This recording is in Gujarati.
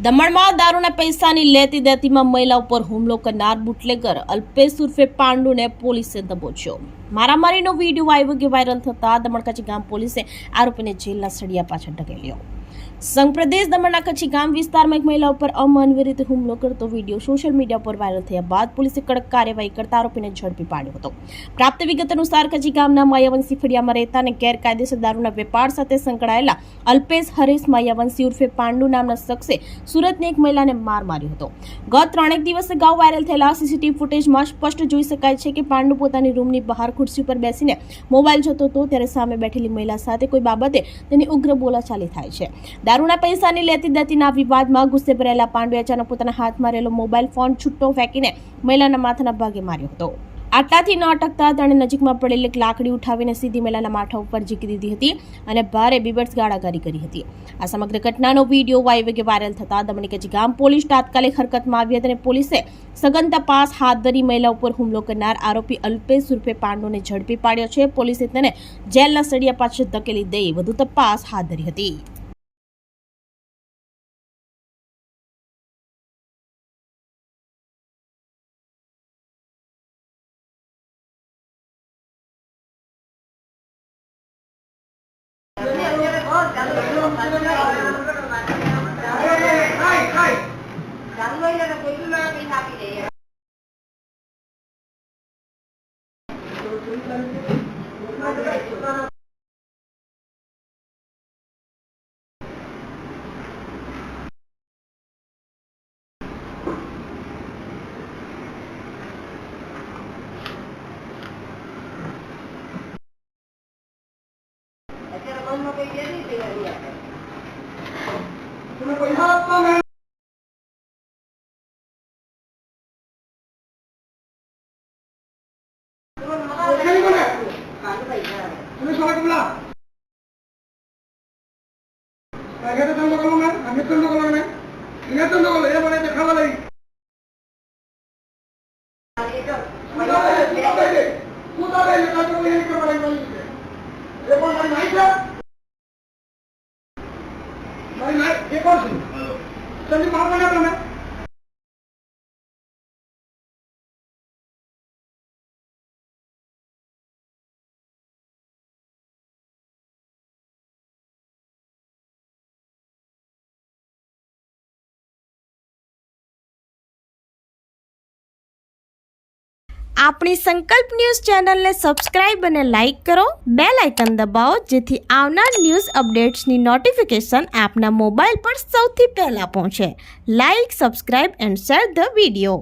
દમણમાં દારૂના પૈસાની લેતી દેતીમાં મહિલા ઉપર હુમલો કરનાર બુટલેગર અલ્પેશ ઉર્ફે પાંડુને પોલીસે દબોચ્યો। મારામારીનો વિડીયો આવ્યો કે વાયરલ થતા દમણ કચ્છી ગામ પોલીસે આરોપીને જેલના સળિયા પાછળ ધકેલ્યો। સંઘ પ્રદેશ દમણના કચ્છી ગામ વિસ્તારમાં એક મહિલા ઉપર અમાનવીય રીતે હુમલો કરતો વિડીયો સોશિયલ મીડિયા પર વાયરલ થયા બાદ પોલીસે કડક કાર્યવાહી કરતા આરોપીને ઝડપી પાડ્યો હતો। પ્રાપ્ત વિગત અનુસાર કચ્છી ગામના માયાવંશી ફળિયામાં રહેતા અને ગેરકાયદેસર દારૂના વેપાર સાથે સંકળાયેલા અલ્પેશ હરેશ માયાવંશી ઉર્ફે પાંડુ નામના શખ્સે સુરતની એક મહિલાને માર માર્યો હતો। ગત 3 દિવસ અગાઉ વાયરલ થયેલા સીસીટીવી ફૂટેજમાં સ્પષ્ટ જોઈ શકાય છે કે પાંડુ પોતાની રૂમની બહાર ખુરશી ઉપર બેસીને મોબાઈલ જોતો હતો ત્યારે સામે બેઠેલી મહિલા સાથે કોઈ બાબતે તેની ઉગ્ર બોલાચાલી થાય છે। દારૂના પૈસાની લેતી દેતીના વિવાદમાં ગુસ્સે ભરાયેલા પાંડુએ અચાનક પોતાના હાથમાં રહેલો મોબાઈલ ફોન છૂટો ફેંકીને મહિલાના માથાના ભાગે માર્યો હતો। આટલાથી ન અટકતા તેણે નજીકમાં પડેલી એક લાકડી ઉઠાવીને સીધી મહિલાના માથા ઉપર ઝીકી દીધી હતી અને ભારે બીભત્સ ગાળાગાળી કરી હતી। આ સમગ્ર ઘટનાનો વિડીયો વાયરલ થતા દમણ કચ્છી ગામ પોલીસ તાત્કાલિક હરકતમાં આવી હતી અને પોલીસે સઘન તપાસ હાથ ધરી મહિલા ઉપર હુમલો કરનાર આરોપી અલ્પેશ ઉર્ફે પાંડુને ઝડપી પાડ્યો છે। પોલીસે તેને જેલના સળિયા પાછળ ધકેલી દઈ વધુ તપાસ હાથ ધરી હતી। આપણી સંકલ્પ ન્યૂઝ ચેનલને સબસ્ક્રાઇબ અને લાઇક કરો, બેલ આઇકન દબાવો જેથી આવનાર ન્યૂઝ અપડેટ્સની નોટિફિકેશન આપના મોબાઈલ પર સૌથી પહેલા પહોંચે। Like, subscribe and share the video.